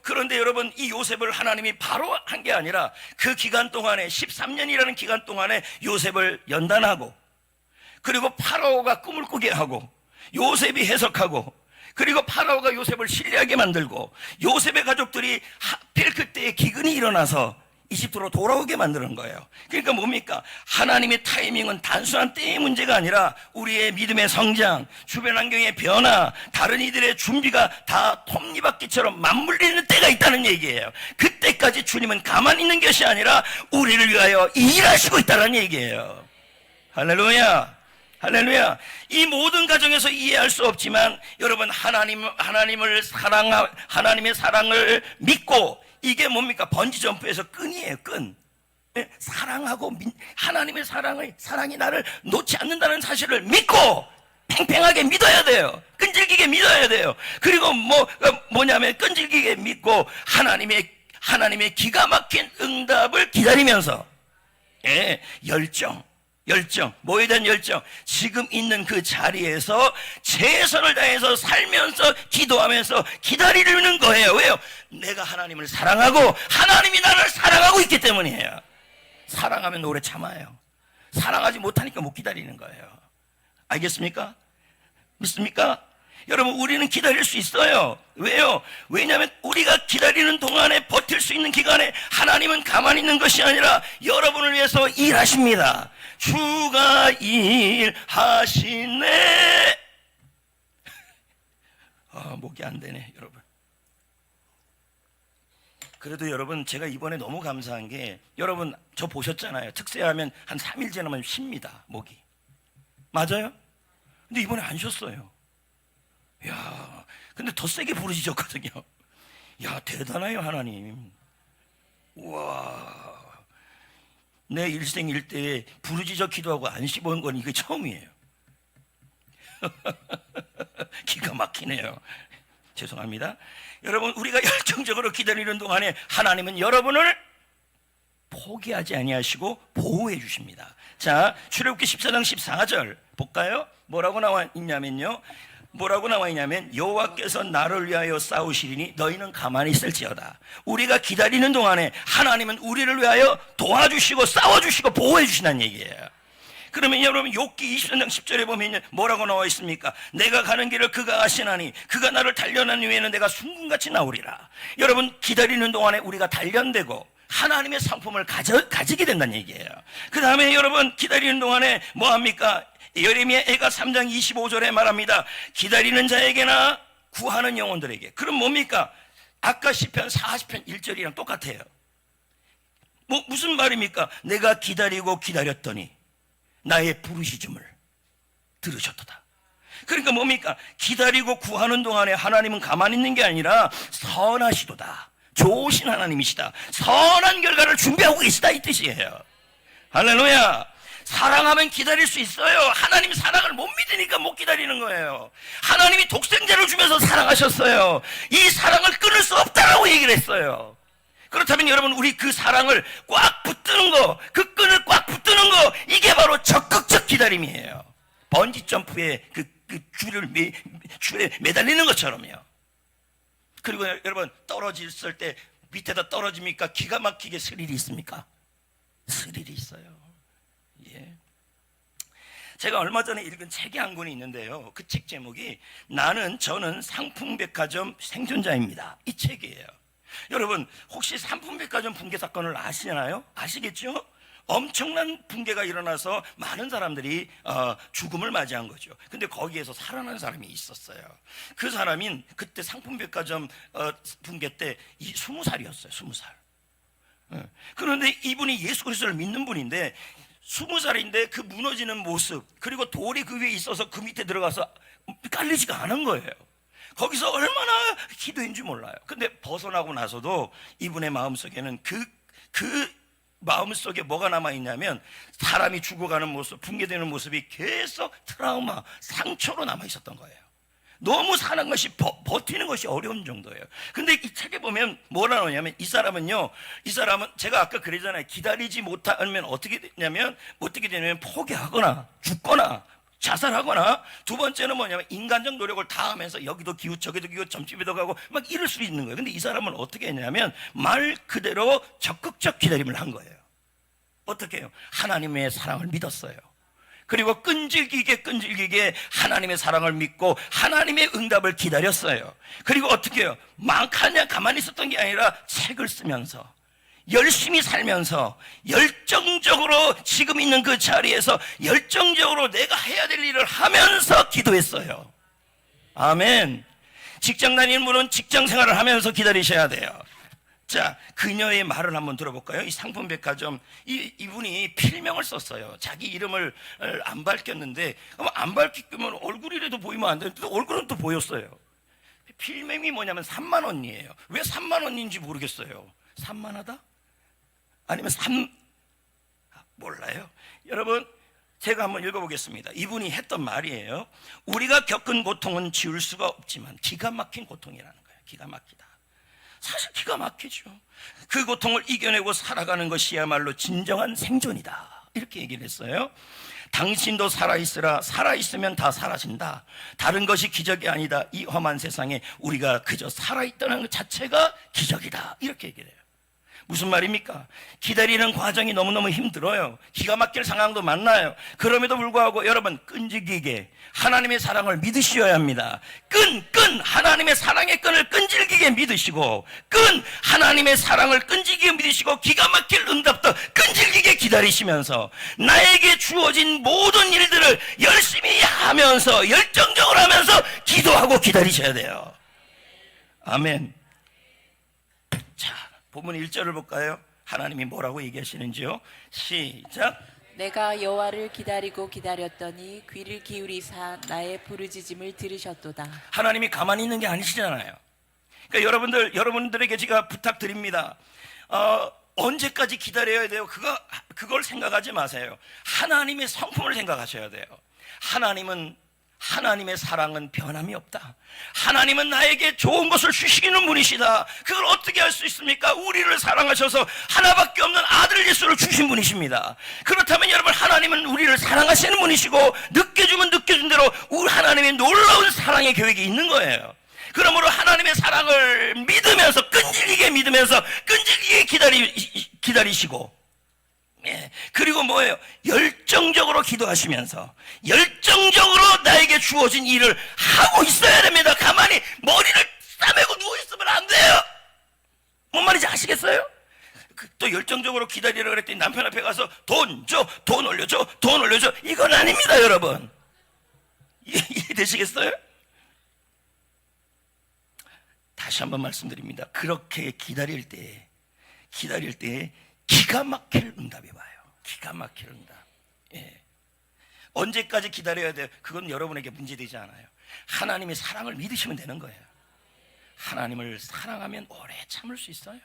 그런데 여러분 이 요셉을 하나님이 바로 한 게 아니라 그 기간 동안에 13년이라는 기간 동안에 요셉을 연단하고, 그리고 파라오가 꿈을 꾸게 하고, 요셉이 해석하고, 그리고 파라오가 요셉을 신뢰하게 만들고, 요셉의 가족들이 하필 그때에 기근이 일어나서 이집트로 돌아오게 만드는 거예요. 그러니까 뭡니까? 하나님의 타이밍은 단순한 때의 문제가 아니라 우리의 믿음의 성장, 주변 환경의 변화, 다른 이들의 준비가 다 톱니바퀴처럼 맞물리는 때가 있다는 얘기예요. 그때까지 주님은 가만히 있는 것이 아니라 우리를 위하여 일하시고 있다는 얘기예요. 할렐루야. 할렐루야. 이 모든 가정에서 이해할 수 없지만 여러분 하나님의 사랑을 믿고, 이게 뭡니까? 번지 점프에서 끈이에요. 끈. 사랑하고 하나님의 사랑이 나를 놓지 않는다는 사실을 믿고 팽팽하게 믿어야 돼요. 끈질기게 믿어야 돼요. 그리고 뭐냐면 끈질기게 믿고 하나님의 기가 막힌 응답을 기다리면서, 열정, 뭐에 대한 열정? 지금 있는 그 자리에서 최선을 다해서 살면서 기도하면서 기다리는 거예요. 왜요? 내가 하나님을 사랑하고 하나님이 나를 사랑하고 있기 때문이에요. 사랑하면 오래 참아요. 사랑하지 못하니까 못 기다리는 거예요. 알겠습니까? 믿습니까? 여러분 우리는 기다릴 수 있어요. 왜요? 왜냐하면 우리가 기다리는 동안에, 버틸 수 있는 기간에 하나님은 가만히 있는 것이 아니라 여러분을 위해서 일하십니다. 주가 일하시네. 목이 안 되네 여러분. 그래도 여러분 제가 이번에 너무 감사한 게, 여러분 저 보셨잖아요. 특세하면 한 3일 지나면 쉽니다 목이. 맞아요? 근데 이번에 안 쉬었어요. 야, 근데 더 세게 부르짖었거든요. 야, 대단해요 하나님. 우와, 내 일생 일대에 부르짖어 기도하고 안 씹어온 건 이게 처음이에요. 기가 막히네요. 죄송합니다. 여러분 우리가 열정적으로 기다리는 동안에 하나님은 여러분을 포기하지 아니하시고 보호해 주십니다. 자, 출애굽기 14장 14절 볼까요? 뭐라고 나와 있냐면 여호와께서 나를 위하여 싸우시리니 너희는 가만히 있을지어다. 우리가 기다리는 동안에 하나님은 우리를 위하여 도와주시고 싸워주시고 보호해 주신다는 얘기예요. 그러면 여러분 욥기 23장 10절에 보면 뭐라고 나와 있습니까? 내가 가는 길을 그가 아시나니 그가 나를 단련한 후에는 내가 순금같이 나오리라. 여러분 기다리는 동안에 우리가 단련되고 하나님의 상품을 가지게 된다는 얘기예요. 그 다음에 여러분 기다리는 동안에 뭐합니까? 예레미야가 3장 25절에 말합니다. 기다리는 자에게나 구하는 영혼들에게. 그럼 뭡니까? 아까 시편 40편 1절이랑 똑같아요. 무슨 말입니까? 내가 기다리고 기다렸더니 나의 부르짖음을 들으셨도다. 그러니까 뭡니까? 기다리고 구하는 동안에 하나님은 가만히 있는 게 아니라 선하시도다. 좋으신 하나님이시다. 선한 결과를 준비하고 계시다 이 뜻이에요. 할렐루야. 사랑하면 기다릴 수 있어요. 하나님 사랑을 못 믿으니까 못 기다리는 거예요. 하나님이 독생자를 주면서 사랑하셨어요. 이 사랑을 끊을 수 없다라고 얘기를 했어요. 그렇다면 여러분 우리 그 사랑을 꽉 붙드는 거, 그 끈을 꽉 붙드는 거, 이게 바로 적극적 기다림이에요. 번지 점프에 그 줄에 매달리는 것처럼요. 그리고 여러분 떨어졌을 때 밑에다 떨어집니까? 기가 막히게 스릴이 있습니까? 스릴이 있어요. 예. 제가 얼마 전에 읽은 책이 한 권이 있는데요. 그 책 제목이 저는 상품백화점 생존자입니다. 이 책이에요. 여러분 혹시 상품백화점 붕괴 사건을 아시나요? 아시겠죠? 엄청난 붕괴가 일어나서 많은 사람들이 죽음을 맞이한 거죠. 근데 거기에서 살아난 사람이 있었어요. 그 사람인 그때 상품백화점 붕괴 때 20살이었어요. 20살. 그런데 이분이 예수 그리스도를 믿는 분인데 20살인데 그 무너지는 모습, 그리고 돌이 그 위에 있어서 그 밑에 들어가서 깔리지가 않은 거예요. 거기서 얼마나 기도인지 몰라요. 근데 벗어나고 나서도 이분의 마음속에는 그 마음속에 뭐가 남아있냐면 사람이 죽어가는 모습, 붕괴되는 모습이 계속 트라우마, 상처로 남아있었던 거예요. 너무 사는 것이 버티는 것이 어려운 정도예요. 근데 이 책에 보면 뭐라 나오냐면 이 사람은 제가 아까 그러잖아요. 기다리지 못하면 어떻게 되냐면 포기하거나 죽거나 자살하거나, 두 번째는 뭐냐면 인간적 노력을 다 하면서 여기도 기웃 저기도 기웃 점집에도 가고 막 이럴 수 있는 거예요. 근데 이 사람은 어떻게 했냐면 말 그대로 적극적 기다림을 한 거예요. 어떻게 해요? 하나님의 사랑을 믿었어요. 그리고 끈질기게 하나님의 사랑을 믿고 하나님의 응답을 기다렸어요. 그리고 어떻게 해요? 그냥 가만히 있었던 게 아니라 책을 쓰면서 열심히 살면서 열정적으로 지금 있는 그 자리에서 열정적으로 내가 해야 될 일을 하면서 기도했어요. 아멘. 직장 다니는 분은 직장 생활을 하면서 기다리셔야 돼요. 자, 그녀의 말을 한번 들어볼까요? 이 상품백화점 이분이 필명을 썼어요. 자기 이름을 안 밝혔는데, 그럼 안 밝히면 얼굴이라도 보이면 안 되는데 얼굴은 또 보였어요. 필명이 뭐냐면 3만 원이에요. 왜 3만 원인지 모르겠어요. 산만하다? 아니면 몰라요. 여러분, 제가 한번 읽어보겠습니다. 이분이 했던 말이에요. 우리가 겪은 고통은 지울 수가 없지만 기가 막힌 고통이라는 거예요. 기가 막히다. 사실 기가 막히죠. 그 고통을 이겨내고 살아가는 것이야말로 진정한 생존이다. 이렇게 얘기를 했어요. 당신도 살아있으라. 살아있으면 다 사라진다. 다른 것이 기적이 아니다. 이 험한 세상에 우리가 그저 살아있다는 것 자체가 기적이다. 이렇게 얘기를 해요. 무슨 말입니까? 기다리는 과정이 너무너무 힘들어요. 기가 막힐 상황도 많나요? 그럼에도 불구하고 여러분, 끈질기게 하나님의 사랑을 믿으셔야 합니다. 하나님의 사랑의 끈을 끈질기게 믿으시고, 하나님의 사랑을 끈질기게 믿으시고, 기가 막힐 응답도 끈질기게 기다리시면서 나에게 주어진 모든 일들을 열심히 하면서 열정적으로 하면서 기도하고 기다리셔야 돼요. 아멘. 자, 본문 1절을 볼까요? 하나님이 뭐라고 얘기하시는지요? 시작. 내가 여호와를 기다리고 기다렸더니 귀를 기울이사 나의 부르짖음을 들으셨도다. 하나님이 가만히 있는 게 아니시잖아요. 그러니까 여러분들에게 제가 부탁드립니다. 언제까지 기다려야 돼요? 그걸 생각하지 마세요. 하나님의 성품을 생각하셔야 돼요. 하나님의 사랑은 변함이 없다. 하나님은 나에게 좋은 것을 주시기는 분이시다. 그걸 어떻게 할 수 있습니까? 우리를 사랑하셔서 하나밖에 없는 아들 예수를 주신 분이십니다. 그렇다면 여러분, 하나님은 우리를 사랑하시는 분이시고 늦게 주면 늦게 준 대로 우리 하나님의 놀라운 사랑의 계획이 있는 거예요. 그러므로 하나님의 사랑을 믿으면서 끈질기게 기다리시고, 그리고 뭐예요? 열정적으로 기도하시면서 열정적으로 나에게 주어진 일을 하고 있어야 됩니다. 가만히 머리를 싸매고 누워있으면 안 돼요. 뭔 말인지 아시겠어요? 또 열정적으로 기다리라 그랬더니 남편 앞에 가서 돈 줘, 돈 올려줘, 돈 올려줘. 이건 아닙니다, 여러분. 이해되시겠어요? 다시 한번 말씀드립니다. 그렇게 기다릴 때 기가 막힐 응답이 와요. 기가 막힐 응답. 언제까지 기다려야 돼요? 그건 여러분에게 문제되지 않아요. 하나님의 사랑을 믿으시면 되는 거예요. 하나님을 사랑하면 오래 참을 수 있어요.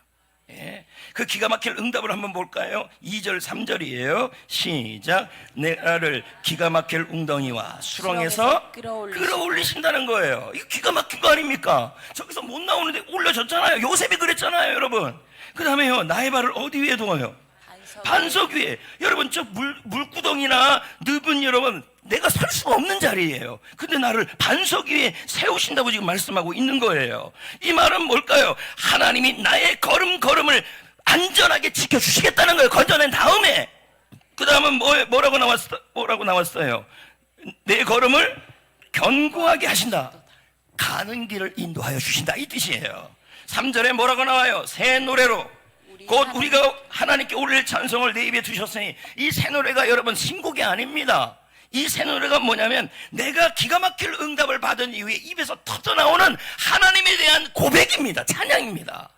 그 기가 막힐 응답을 한번 볼까요? 2절 3절이에요 시작. 나를 기가 막힐 웅덩이와 수렁에서 끌어올리신다는 거예요. 이거 기가 막힌 거 아닙니까? 저기서 못 나오는데 올려줬잖아요. 요셉이 그랬잖아요, 여러분. 그 다음에요, 나의 발을 어디 위에 둬요? 반석 위에. 여러분, 저 물구덩이나 늪은 여러분, 내가 설 수가 없는 자리예요. 근데 나를 반석 위에 세우신다고 지금 말씀하고 있는 거예요. 이 말은 뭘까요? 하나님이 나의 걸음을 안전하게 지켜주시겠다는 거예요. 건져낸 다음에. 그 다음은 뭐라고 나왔어요? 내 걸음을 견고하게 하신다. 가는 길을 인도하여 주신다, 이 뜻이에요. 3절에 뭐라고 나와요? 새 노래로 곧 우리가 하나님께 올릴 찬송을 내 입에 두셨으니 이 새 노래가 여러분 신곡이 아닙니다. 이 새 노래가 뭐냐면 내가 기가 막힐 응답을 받은 이후에 입에서 터져나오는 하나님에 대한 고백입니다. 찬양입니다.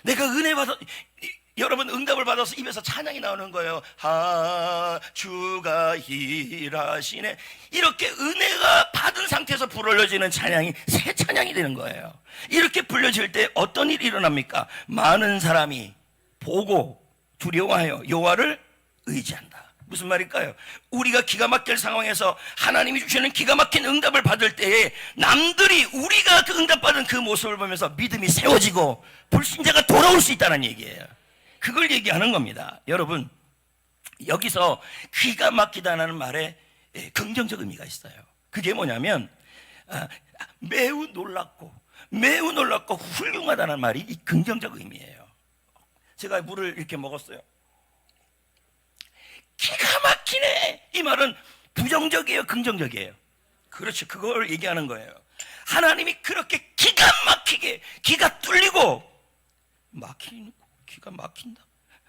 내가 은혜 받아 여러분 응답을 받아서 입에서 찬양이 나오는 거예요. 주가 일하시네. 이렇게 은혜가 받은 상태에서 불러지는 찬양이 새 찬양이 되는 거예요. 이렇게 불려질 때 어떤 일이 일어납니까? 많은 사람이 보고 두려워하여 여호와를 의지한다. 무슨 말일까요? 우리가 기가 막힐 상황에서 하나님이 주시는 기가 막힌 응답을 받을 때에 남들이 우리가 그 응답받은 그 모습을 보면서 믿음이 세워지고 불신자가 돌아올 수 있다는 얘기예요. 그걸 얘기하는 겁니다. 여러분, 여기서 기가 막히다는 말에 긍정적 의미가 있어요. 그게 뭐냐면 매우 놀랍고 훌륭하다는 말이 이 긍정적 의미예요. 제가 물을 이렇게 먹었어요. 기가 막히네. 이 말은 부정적이에요, 긍정적이에요? 그렇죠. 그걸 얘기하는 거예요. 하나님이 그렇게 기가 막히게 기가 뚫리고 기가 막힌다.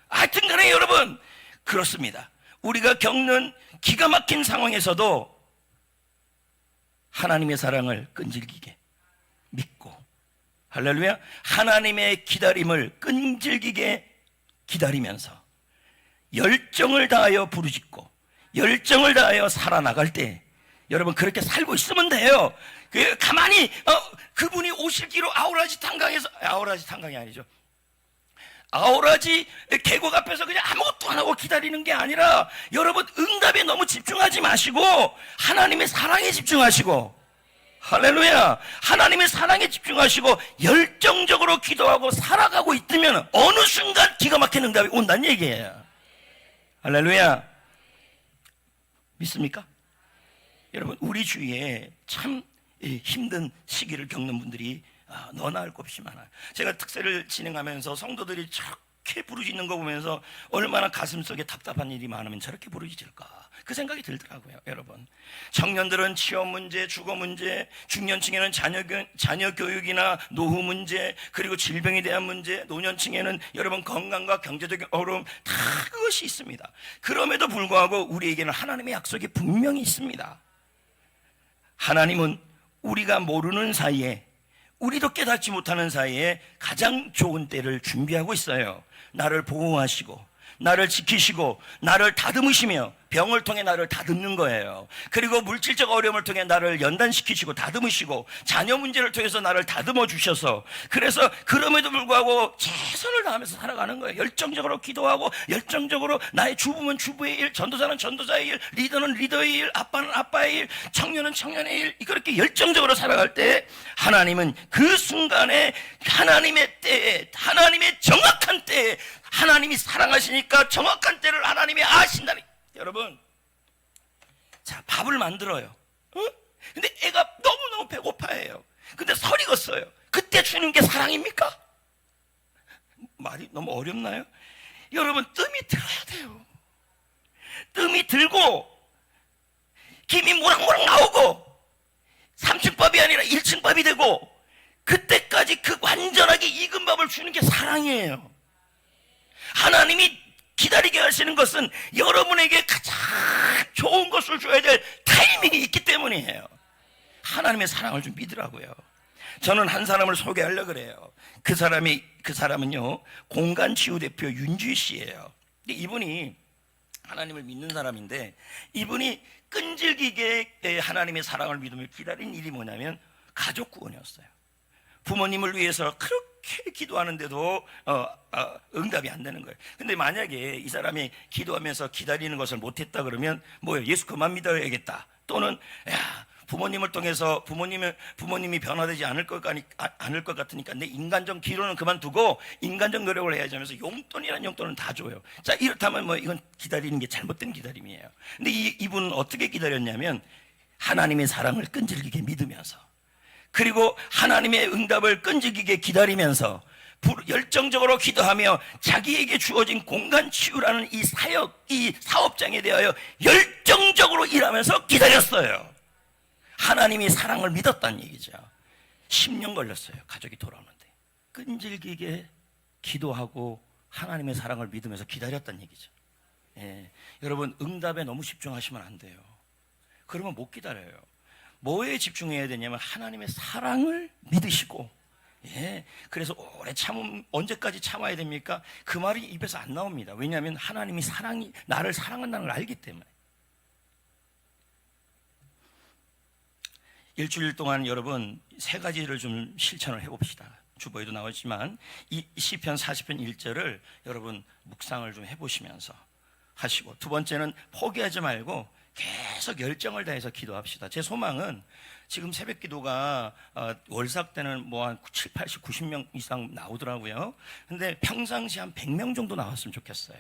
하여튼 간에 여러분 그렇습니다. 우리가 겪는 기가 막힌 상황에서도 하나님의 사랑을 끈질기게 믿고, 할렐루야, 하나님의 기다림을 끈질기게 기다리면서 열정을 다하여 부르짖고 열정을 다하여 살아나갈 때 여러분 그렇게 살고 있으면 돼요. 가만히 그분이 오실 기로 아우라지 탄강이 아니죠. 아우라지 계곡 앞에서 그냥 아무것도 안 하고 기다리는 게 아니라 여러분 응답에 너무 집중하지 마시고 하나님의 사랑에 집중하시고, 할렐루야, 하나님의 사랑에 집중하시고 열정적으로 기도하고 살아가고 있으면 어느 순간 기가 막힌 응답이 온다는 얘기예요. 할렐루야. 믿습니까? 여러분 우리 주위에 참 힘든 시기를 겪는 분들이 너나 할 것 없이 많아요. 제가 특세를 진행하면서 성도들이 저렇게 부르짖는 거 보면서 얼마나 가슴속에 답답한 일이 많으면 저렇게 부르짖을까 그 생각이 들더라고요. 여러분, 청년들은 취업 문제, 주거 문제, 중년층에는 자녀 교육이나 노후 문제, 그리고 질병에 대한 문제, 노년층에는 여러분 건강과 경제적인 어려움 다 그것이 있습니다. 그럼에도 불구하고 우리에게는 하나님의 약속이 분명히 있습니다. 하나님은 우리가 모르는 사이에, 우리도 깨닫지 못하는 사이에 가장 좋은 때를 준비하고 있어요. 나를 보호하시고 나를 지키시고 나를 다듬으시며 병을 통해 나를 다듬는 거예요. 그리고 물질적 어려움을 통해 나를 연단시키시고 다듬으시고 자녀 문제를 통해서 나를 다듬어 주셔서, 그래서 그럼에도 불구하고 최선을 다하면서 살아가는 거예요. 열정적으로 기도하고 열정적으로 나의 주부면 주부의 일, 전도사는 전도사의 일, 리더는 리더의 일, 아빠는 아빠의 일, 청년은 청년의 일, 그렇게 열정적으로 살아갈 때 하나님은 그 순간에 하나님의 때에, 하나님의 정확한 때에, 하나님이 사랑하시니까 정확한 때를 하나님이 아신다니. 여러분, 자, 밥을 만들어요. 근데 애가 너무너무 배고파해요. 근데 설이 익었어요. 그때 주는 게 사랑입니까? 말이 너무 어렵나요? 여러분, 뜸이 들어야 돼요. 뜸이 들고 김이 모락모락 나오고 3층 밥이 아니라 1층 밥이 되고 그때까지 그 완전하게 익은 밥을 주는 게 사랑이에요. 하나님이 기다리게 하시는 것은 여러분에게 가장 좋은 것을 줘야 될 타이밍이 있기 때문이에요. 하나님의 사랑을 좀 믿으라고요. 저는 한 사람을 소개하려고 그래요. 그 사람은요, 공간치유 대표 윤주희 씨예요. 이분이 하나님을 믿는 사람인데, 이분이 끈질기게 하나님의 사랑을 믿으며 기다린 일이 뭐냐면 가족 구원이었어요. 부모님을 위해서 그렇게 기도하는데도 응답이 안 되는 거예요. 근데 만약에 이 사람이 기도하면서 기다리는 것을 못했다 그러면 뭐예요? 예수 그만 믿어야겠다. 또는 야, 부모님을 통해서 부모님이 변화되지 않을 것 같으니까 내 인간적 기도는 그만두고 인간적 노력을 해야지 하면서 용돈이란 용돈은 다 줘요. 자, 이렇다면 뭐 이건 기다리는 게 잘못된 기다림이에요. 근데 이분은 어떻게 기다렸냐면 하나님의 사랑을 끈질기게 믿으면서, 그리고 하나님의 응답을 끈질기게 기다리면서 열정적으로 기도하며 자기에게 주어진 공간 치유라는 이 사업장에 대하여 열정적으로 일하면서 기다렸어요. 하나님이 사랑을 믿었다는 얘기죠. 10년 걸렸어요. 가족이 돌아오는데 끈질기게 기도하고 하나님의 사랑을 믿으면서 기다렸다는 얘기죠. 예. 여러분, 응답에 너무 집중하시면 안 돼요. 그러면 못 기다려요. 뭐에 집중해야 되냐면 하나님의 사랑을 믿으시고, 예. 그래서 오래 참음, 언제까지 참아야 됩니까? 그 말이 입에서 안 나옵니다. 왜냐하면 하나님이 나를 사랑한다는 걸 알기 때문에. 일주일 동안 여러분 세 가지를 좀 실천을 해봅시다. 주보에도 나왔지만 이 시편 40편 1절을 여러분 묵상을 좀 해보시면서 하시고, 두 번째는 포기하지 말고 계속 열정을 다해서 기도합시다. 제 소망은 지금 새벽 기도가 월삭 때는 뭐 한 7, 80, 90명 이상 나오더라고요. 근데 평상시 한 100명 정도 나왔으면 좋겠어요.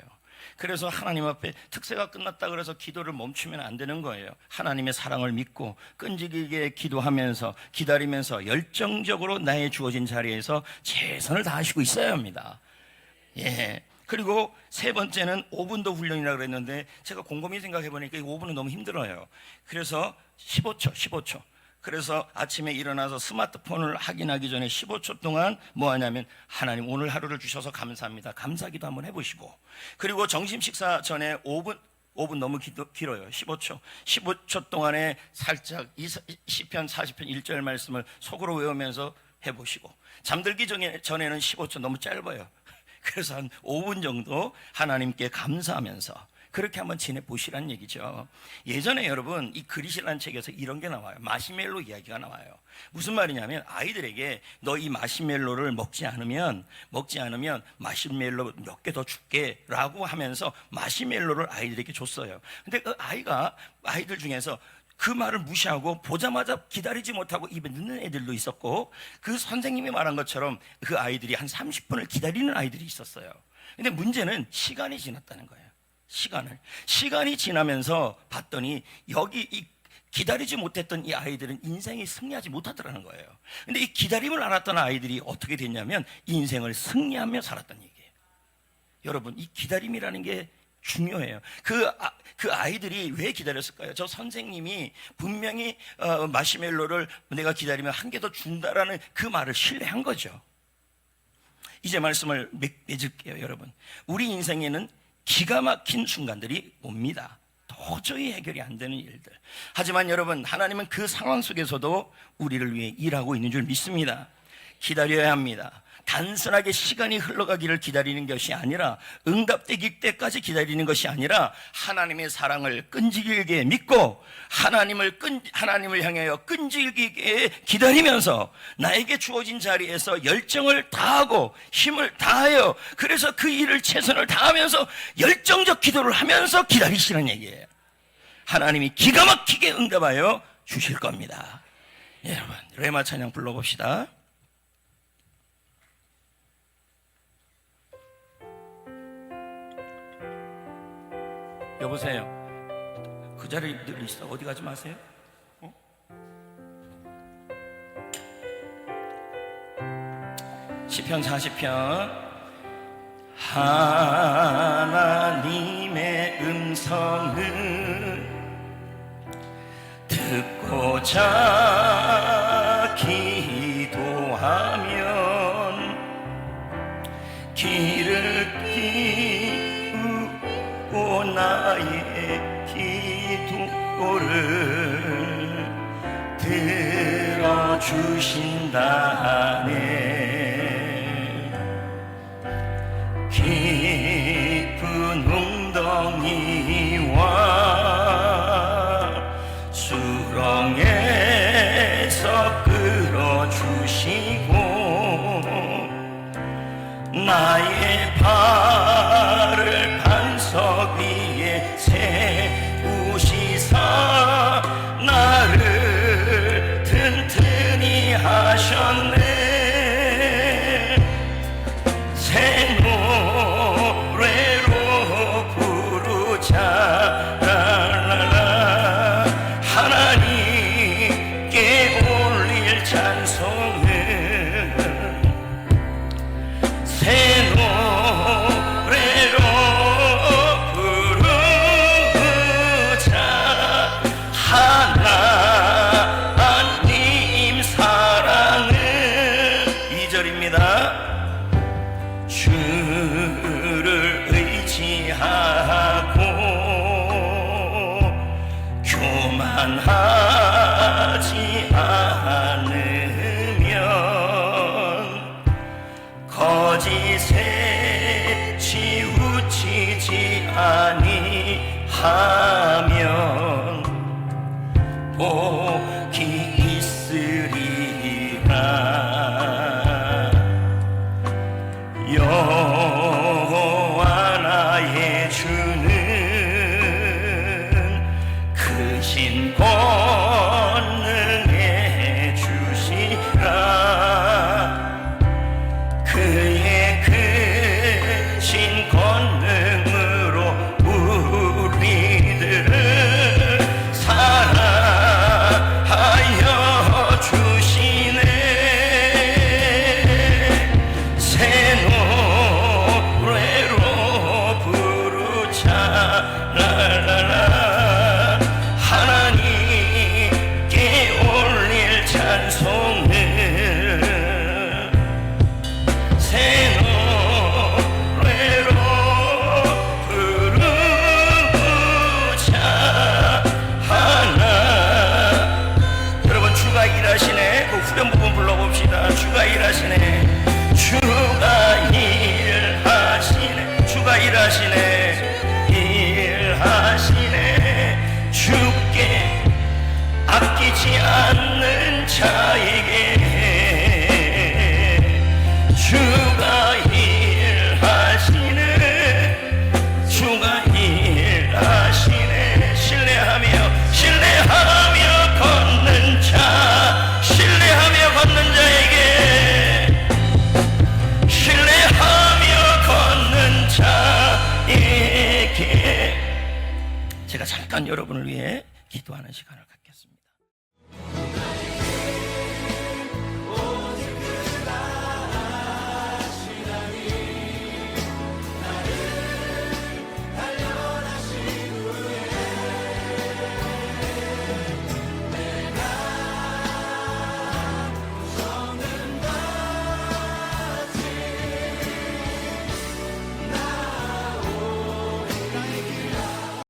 그래서 하나님 앞에 특세가 끝났다 그래서 기도를 멈추면 안 되는 거예요. 하나님의 사랑을 믿고 끈질기게 기도하면서 기다리면서 열정적으로 나의 주어진 자리에서 최선을 다하시고 있어야 합니다. 예. 그리고 세 번째는 5분도 훈련이라고 그랬는데 제가 곰곰이 생각해 보니까 이 5분은 너무 힘들어요. 그래서 15초. 그래서 아침에 일어나서 스마트폰을 확인하기 전에 15초 동안 뭐 하냐면 하나님 오늘 하루를 주셔서 감사합니다. 감사기도 한번 해보시고, 그리고 점심 식사 전에 5분 너무 길어요. 15초 동안에 살짝 시편 40편 1절 말씀을 속으로 외우면서 해보시고, 잠들기 전에는 15초 너무 짧아요. 그래서 한 5분 정도 하나님께 감사하면서 그렇게 한번 지내보시라는 얘기죠. 예전에 여러분 이 그리시라는 책에서 이런 게 나와요. 마시멜로 이야기가 나와요. 무슨 말이냐면 아이들에게 너 이 마시멜로를 먹지 않으면 마시멜로 몇 개 더 줄게 라고 하면서 마시멜로를 아이들에게 줬어요. 근데 그 아이들 중에서 그 말을 무시하고 보자마자 기다리지 못하고 입에 넣는 애들도 있었고, 그 선생님이 말한 것처럼 그 아이들이 한 30분을 기다리는 아이들이 있었어요. 근데 문제는 시간이 지났다는 거예요. 시간이 지나면서 봤더니 여기 이 기다리지 못했던 이 아이들은 인생에 승리하지 못하더라는 거예요. 근데 이 기다림을 알았던 아이들이 어떻게 됐냐면 인생을 승리하며 살았던 얘기예요. 여러분, 이 기다림이라는 게 중요해요. 그 아이들이 왜 기다렸을까요? 저 선생님이 분명히 마시멜로를 내가 기다리면 한 개 더 준다라는 그 말을 신뢰한 거죠. 이제 말씀을 맺을게요. 여러분, 우리 인생에는 기가 막힌 순간들이 옵니다. 도저히 해결이 안 되는 일들. 하지만 여러분, 하나님은 그 상황 속에서도 우리를 위해 일하고 있는 줄 믿습니다. 기다려야 합니다. 단순하게 시간이 흘러가기를 기다리는 것이 아니라, 응답되기 때까지 기다리는 것이 아니라 하나님의 사랑을 끈질기게 믿고 하나님을 향하여 끈질기게 기다리면서 나에게 주어진 자리에서 열정을 다하고 힘을 다하여, 그래서 그 일을 최선을 다하면서 열정적 기도를 하면서 기다리시는 얘기예요. 하나님이 기가 막히게 응답하여 주실 겁니다. 여러분, 레마 찬양 불러봅시다. 여보세요. 그 자리에 늘 있어. 어디 가지 마세요. 시편 40편. 하나님의 음성을 듣고자 기도하면 길을 기우고 나의 기도를 들어주신다네. 깊은 웅덩이와 수렁에서 끌어주시고 나의 발을 반석 위에 세우시사 나를 튼튼히 하셨네. 아끼지 아니하면 복이 있으리라. 여호와 나의 주는 크신 권능의 주시라. 그의 크신 권능으로 우리들을 사랑하여 주시네. 새 노래로 부르자 라라라. 하나님께 올릴 찬송을 새 노래로 부르자 하나. 여러분, 주가 일하시네. 그 후렴 부분 불러봅시다. 주가 일하시네. 주가 일하시네. 주가 일하시네. 일하시네. 주께 아끼지 않는 자에게 주가 일하시네. 주가 일하시네. 신뢰하며 걷는 자, 신뢰하며 걷는 자에게, 신뢰하며 걷는 자에게. 제가 잠깐 여러분을 위해 기도하는 시간을 갖겠습니다.